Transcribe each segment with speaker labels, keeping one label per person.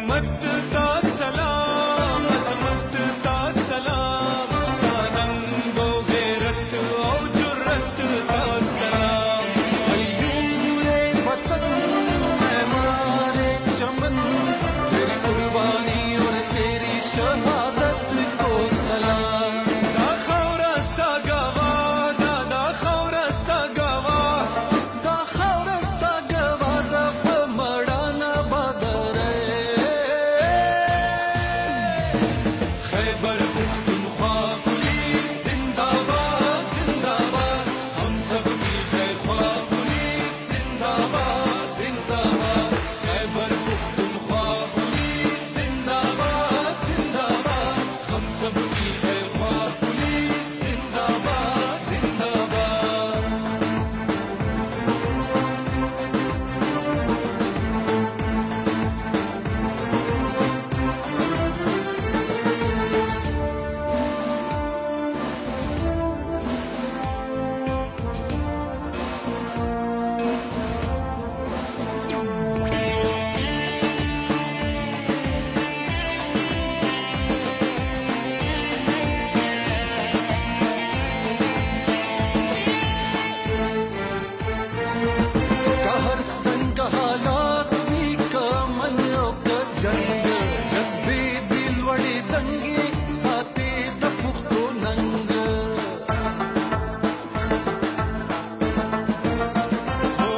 Speaker 1: अजमत दा सलाम, अजमत दा सलाम, स्तानंगो गैरत और जुर्रत दा सलाम। अयूरे वतन मेहमाने चमन, तेरी कुर्बानी और तेरी शहादत को सलाम। दा खौरस्ता गवा, दा खौरस्ता गवा, दा खौरस्ता गवा, दा मड़ाना बदरे। खैबर पुख्तूनख्वा पुलिस जिंदाबाद जिंदाबाद, हम सब की खैरख्वाह पुलिस जिंदाबाद जिंदाबाद। खैबर पुख्तूनख्वा पुलिस जिंदाबाद जिंदाबाद, हम सब की खैरख्वाह पुलिस जिंदाबाद जिंदाबाद। कहर संग हालात भी का मन का जंग, जज्बे दिल वड़े दंगे साथे द पुख्तो नंग। ओ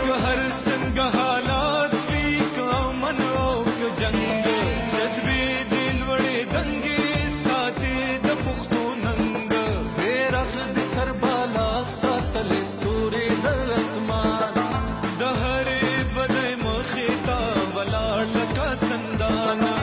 Speaker 1: कहर संग हालात भी का मन का जंग, जज्बे दिल वड़े दंगे साथे द पुख्तो नंग। बेरग सरबाला सातल स्तूरे द असमान, दहरे बदे मखिता वलाड़ लका संदाना।